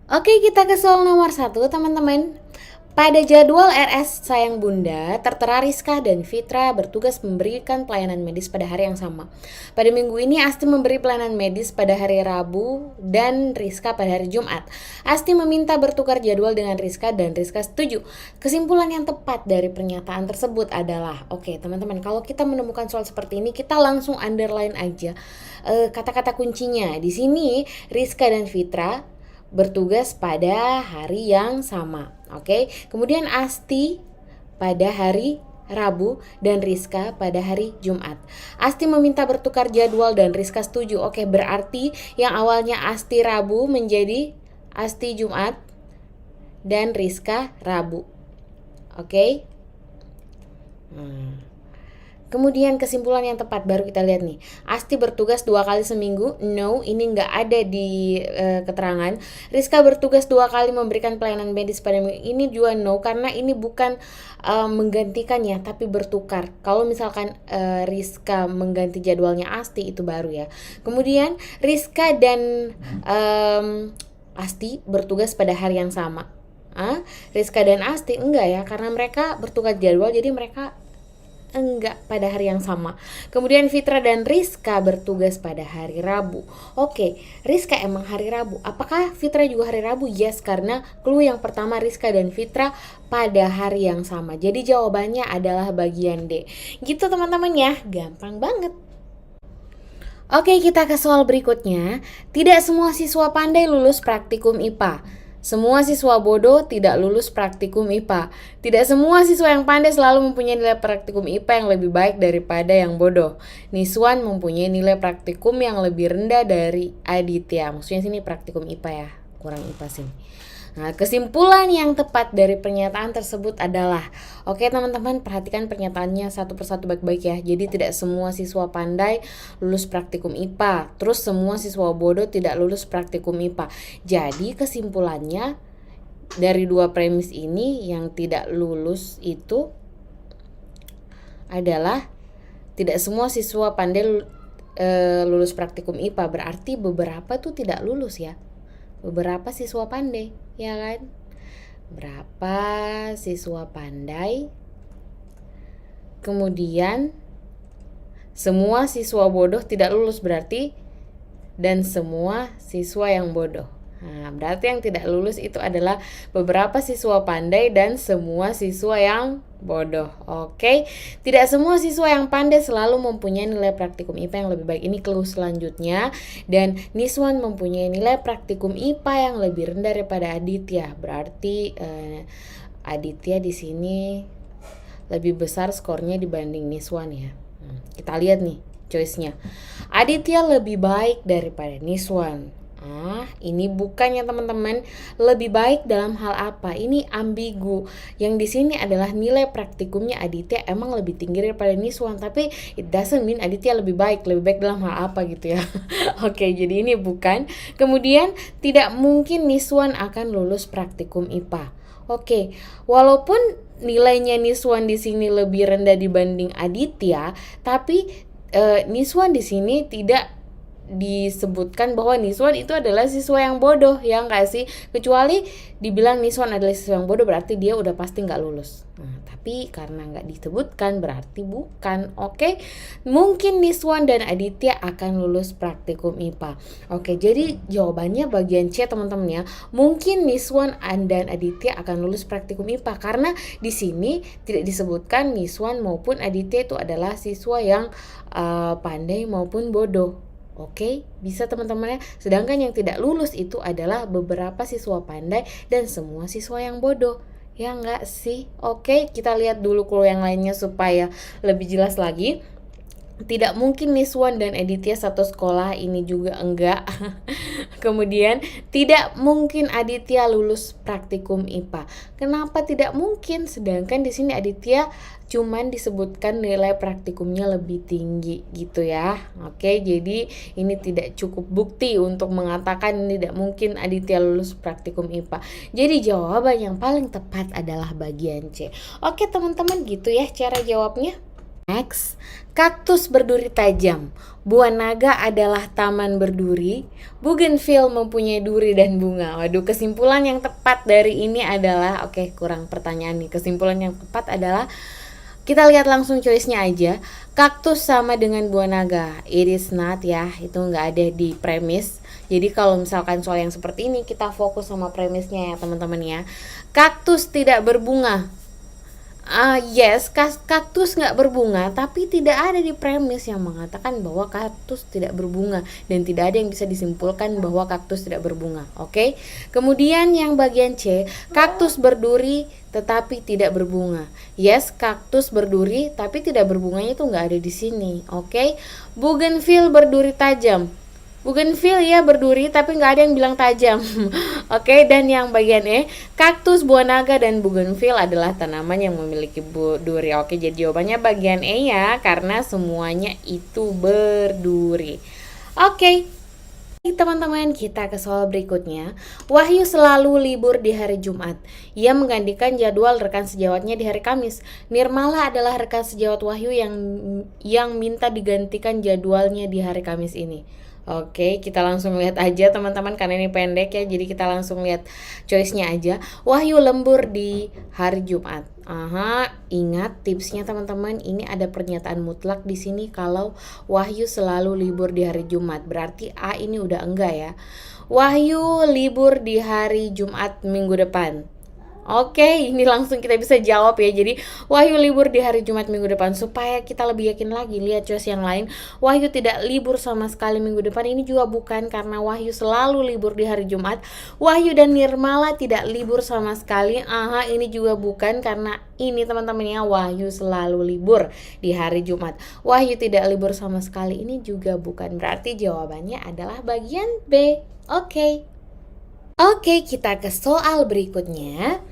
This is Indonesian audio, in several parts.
Oke, kita ke soal nomor 1, teman-teman. Pada jadwal RS Sayang Bunda, tertera Rizka dan Fitra bertugas memberikan pelayanan medis pada hari yang sama. Pada minggu ini, Asti memberi pelayanan medis pada hari Rabu dan Rizka pada hari Jumat. Asti meminta bertukar jadwal dengan Rizka dan Rizka setuju. Kesimpulan yang tepat dari pernyataan tersebut adalah, oke teman-teman, kalau kita menemukan soal seperti ini, kita langsung underline aja kata-kata kuncinya. Di sini, Rizka dan Fitra bertugas pada hari yang sama. Oke. Kemudian Asti pada hari Rabu dan Rizka pada hari Jumat. Asti meminta bertukar jadwal dan Rizka setuju. Oke, berarti yang awalnya Asti Rabu menjadi Asti Jumat dan Rizka Rabu. Oke. Kemudian kesimpulan yang tepat baru kita lihat nih. Asti bertugas 2 kali seminggu. No, ini nggak ada di keterangan. Rizka bertugas 2 kali memberikan pelayanan medis pada minggu. Ini juga no, karena ini bukan menggantikannya, tapi bertukar. Kalau misalkan Rizka mengganti jadwalnya Asti, itu baru ya. Kemudian Rizka dan Asti bertugas pada hari yang sama. Rizka dan Asti enggak ya, karena mereka bertukar jadwal, jadi mereka enggak pada hari yang sama. Kemudian Fitra dan Rizka bertugas pada hari Rabu. Oke, Rizka emang hari Rabu. Apakah Fitra juga hari Rabu? Yes, karena clue yang pertama Rizka dan Fitra pada hari yang sama. Jadi jawabannya adalah bagian D. Gitu teman-teman ya, gampang banget. Oke, kita ke soal berikutnya. Tidak semua siswa pandai lulus praktikum IPA. Semua siswa bodoh tidak lulus praktikum IPA. Tidak semua siswa yang pandai selalu mempunyai nilai praktikum IPA yang lebih baik daripada yang bodoh. Niswan mempunyai nilai praktikum yang lebih rendah dari Aditya. Maksudnya sini praktikum IPA ya, kurang IPA sini. Nah, kesimpulan yang tepat dari pernyataan tersebut adalah, oke teman-teman, perhatikan pernyataannya satu persatu baik-baik ya. Jadi tidak semua siswa pandai lulus praktikum IPA, terus semua siswa bodoh tidak lulus praktikum IPA. Jadi kesimpulannya dari dua premis ini, yang tidak lulus itu adalah tidak semua siswa pandai lulus praktikum IPA. Berarti beberapa tuh tidak lulus ya. Beberapa siswa pandai, ya kan? Berapa siswa pandai? Kemudian semua siswa bodoh tidak lulus, berarti dan semua siswa yang bodoh. Nah, berarti yang tidak lulus itu adalah beberapa siswa pandai dan semua siswa yang bodoh. Oke. Tidak semua siswa yang pandai selalu mempunyai nilai praktikum IPA yang lebih baik. Ini clue selanjutnya. Dan Niswan mempunyai nilai praktikum IPA yang lebih rendah daripada Aditya. Berarti Aditya di sini lebih besar skornya dibanding Niswan ya. Kita lihat nih choice-nya. Aditya lebih baik daripada Niswan. Ini bukannya teman-teman lebih baik dalam hal apa? Ini ambigu. Yang di sini adalah nilai praktikumnya Aditya emang lebih tinggi daripada Niswan, tapi it doesn't mean Aditya lebih baik dalam hal apa gitu ya. Oke, jadi ini bukan. Kemudian tidak mungkin Niswan akan lulus praktikum IPA. Oke, walaupun nilainya Niswan di sini lebih rendah dibanding Aditya, tapi Niswan di sini tidak disebutkan bahwa Niswan itu adalah siswa yang bodoh, ya nggak sih? Kecuali dibilang Niswan adalah siswa yang bodoh, berarti dia udah pasti nggak lulus. Nah, tapi karena nggak disebutkan berarti bukan. Oke, mungkin Niswan dan Aditya akan lulus praktikum IPA. Oke, jadi jawabannya bagian C teman-teman ya. Mungkin Niswan dan Aditya akan lulus praktikum IPA karena di sini tidak disebutkan Niswan maupun Aditya itu adalah siswa yang pandai maupun bodoh. Oke, bisa teman-teman ya. Sedangkan yang tidak lulus itu adalah beberapa siswa pandai dan semua siswa yang bodoh. Ya enggak sih? Oke, kita lihat dulu clue yang lainnya supaya lebih jelas lagi. Tidak mungkin Niswan dan Aditya satu sekolah, ini juga enggak. Kemudian tidak mungkin Aditya lulus praktikum IPA. Kenapa tidak mungkin? Sedangkan di sini Aditya cuman disebutkan nilai praktikumnya lebih tinggi gitu ya. Oke, jadi ini tidak cukup bukti untuk mengatakan tidak mungkin Aditya lulus praktikum IPA. Jadi jawaban yang paling tepat adalah bagian C. Oke teman-teman, gitu ya cara jawabnya. Next, kaktus berduri tajam. Buah naga adalah taman berduri. Bougainville mempunyai duri dan bunga. Waduh, kesimpulan yang tepat dari ini adalah, oke, kurang pertanyaan nih. Kesimpulan yang tepat adalah, kita lihat langsung choice-nya aja. Kaktus sama dengan buah naga. It is not ya, itu nggak ada di premis. Jadi kalau misalkan soal yang seperti ini, kita fokus sama premisnya ya teman-teman ya. Kaktus tidak berbunga. Yes, kaktus nggak berbunga, tapi tidak ada di premis yang mengatakan bahwa kaktus tidak berbunga, dan tidak ada yang bisa disimpulkan bahwa kaktus tidak berbunga. Oke. Kemudian yang bagian C, kaktus berduri tetapi tidak berbunga. Yes, kaktus berduri tapi tidak berbunganya itu nggak ada di sini. Oke. Bougainville berduri tajam. Bougainville ya berduri tapi nggak ada yang bilang tajam. Oke, dan yang bagian E, kaktus, buah naga, dan bougainville adalah tanaman yang memiliki duri. Oke, jadi jawabannya bagian E ya, karena semuanya itu berduri. Oke, teman-teman, kita ke soal berikutnya. Wahyu selalu libur di hari Jumat. Ia menggantikan jadwal rekan sejawatnya di hari Kamis. Nirmala adalah rekan sejawat Wahyu yang minta digantikan jadwalnya di hari Kamis ini. Oke, kita langsung lihat aja teman-teman, karena ini pendek ya, jadi kita langsung lihat choice-nya aja. Wahyu lembur di hari Jumat. Ingat tipsnya teman-teman, ini ada pernyataan mutlak di sini kalau Wahyu selalu libur di hari Jumat. Berarti A ini udah enggak ya. Wahyu libur di hari Jumat minggu depan. Oke, ini langsung kita bisa jawab ya. Jadi Wahyu libur di hari Jumat minggu depan. Supaya kita lebih yakin lagi, lihat choice yang lain. Wahyu tidak libur sama sekali minggu depan. Ini juga bukan, karena Wahyu selalu libur di hari Jumat. Wahyu dan Nirmala tidak libur sama sekali. Ini juga bukan, karena ini teman-teman ya, Wahyu selalu libur di hari Jumat. Wahyu tidak libur sama sekali, ini juga bukan. Berarti jawabannya adalah bagian B. Oke, kita ke soal berikutnya.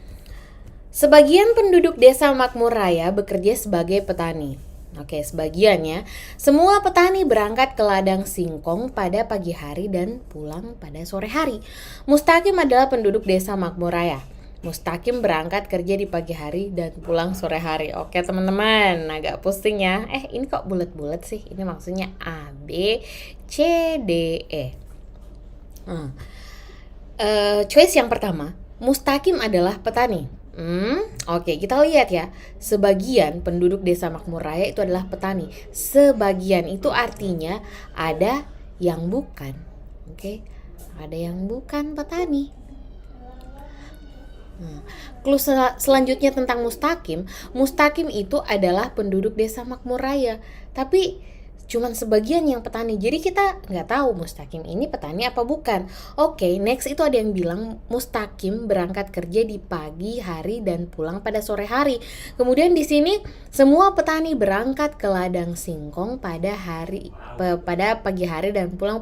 Sebagian penduduk desa Makmur Raya bekerja sebagai petani. Oke, sebagian ya. Semua petani berangkat ke ladang singkong pada pagi hari dan pulang pada sore hari. Mustaqim adalah penduduk desa Makmur Raya. Mustaqim berangkat kerja di pagi hari dan pulang sore hari. Oke teman-teman, agak pusing ya. Ini kok bulat-bulat sih? Ini maksudnya A, B, C, D, E. Choice yang pertama, Mustaqim adalah petani. Oke, kita lihat ya. Sebagian penduduk desa Makmur Raya itu adalah petani. Sebagian itu artinya ada yang bukan. Oke, ada yang bukan petani. Clue selanjutnya tentang Mustaqim. Mustaqim itu adalah penduduk desa Makmur Raya, tapi cuman sebagian yang petani. Jadi kita nggak tahu Mustaqim ini petani apa bukan. Oke, next itu ada yang bilang Mustaqim berangkat kerja di pagi hari dan pulang pada sore hari. Kemudian di sini semua petani berangkat ke ladang singkong pada pagi hari dan pulang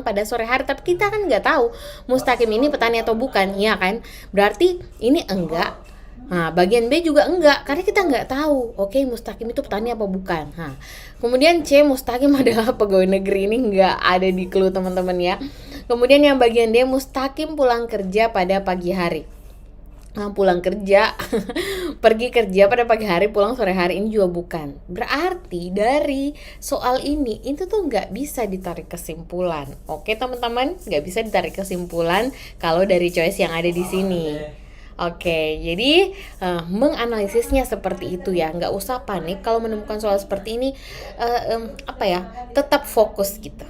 pada sore hari. Tapi kita kan nggak tahu Mustaqim ini petani atau bukan, ya kan? Berarti ini enggak. Bagian B juga enggak, karena kita nggak tahu. Oke, Mustaqim itu petani apa bukan. Kemudian C, Mustaqim adalah pegawai negeri. Ini nggak ada di clue teman-teman ya. Kemudian yang bagian D, Mustaqim pulang kerja pada pagi hari. Pulang kerja, pergi kerja pada pagi hari, pulang sore hari, ini juga bukan. Berarti dari soal ini itu tuh nggak bisa ditarik kesimpulan. Oke teman-teman, nggak bisa ditarik kesimpulan kalau dari choice yang ada di sini. Oke, jadi menganalisisnya seperti itu ya. Nggak usah panik kalau menemukan soal seperti ini. Tetap fokus gitu.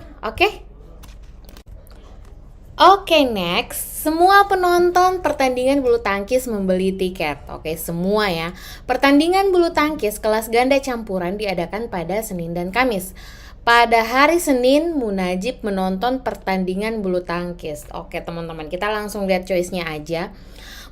Oke, next. Semua penonton pertandingan bulu tangkis membeli tiket. Oke, semua ya. Pertandingan bulu tangkis kelas ganda campuran diadakan pada Senin dan Kamis. Pada hari Senin, Munajib menonton pertandingan bulu tangkis. Oke teman-teman, kita langsung lihat choice-nya aja.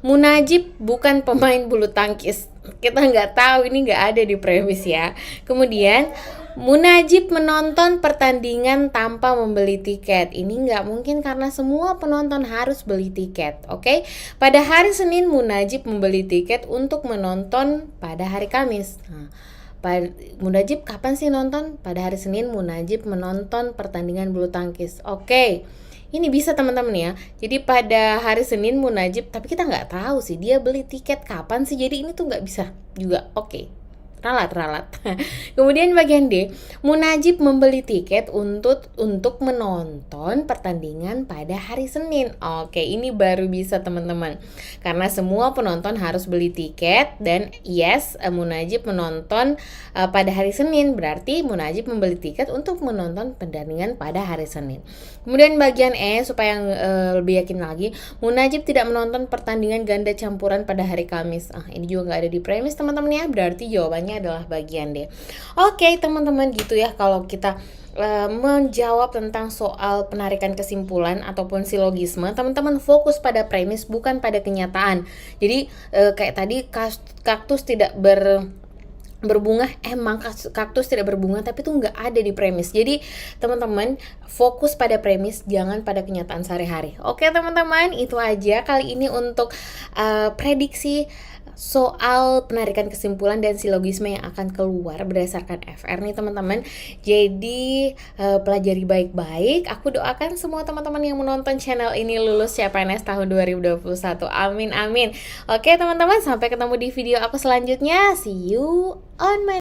Munajib bukan pemain bulu tangkis. Kita nggak tahu, ini nggak ada di premis ya. Kemudian Munajib menonton pertandingan tanpa membeli tiket. Ini nggak mungkin karena semua penonton harus beli tiket. Oke, pada hari Senin Munajib membeli tiket untuk menonton pada hari Kamis. Munajib kapan sih nonton? Pada hari Senin Munajib menonton pertandingan bulu tangkis. Oke. Ini bisa teman-teman ya. Jadi pada hari Senin Munajib, tapi kita nggak tahu sih dia beli tiket kapan sih. Jadi ini tuh nggak bisa juga. Oke. ralat. Kemudian bagian D, munajib membeli tiket untuk menonton pertandingan pada hari Senin. Oke, ini baru bisa teman-teman. Karena semua penonton harus beli tiket dan yes, munajib menonton pada hari Senin. Berarti munajib membeli tiket untuk menonton pertandingan pada hari Senin. Kemudian bagian E, supaya lebih yakin lagi, munajib tidak menonton pertandingan ganda campuran pada hari Kamis. Ini juga nggak ada di premis teman-teman ya. Berarti jawabannya adalah bagian D. Oke teman-teman, gitu ya kalau kita menjawab tentang soal penarikan kesimpulan ataupun silogisme. Teman-teman fokus pada premis, bukan pada kenyataan. Jadi kayak tadi kaktus tidak berbunga, emang kaktus tidak berbunga, tapi itu nggak ada di premis. Jadi teman-teman fokus pada premis, jangan pada kenyataan sehari-hari. Oke teman-teman, itu aja kali ini untuk prediksi soal penarikan kesimpulan dan silogisme yang akan keluar berdasarkan FR nih teman-teman. Jadi pelajari baik-baik. Aku doakan semua teman-teman yang menonton channel ini lulus CPNS tahun 2021. Amin amin. Oke teman-teman, sampai ketemu di video aku selanjutnya. See you on my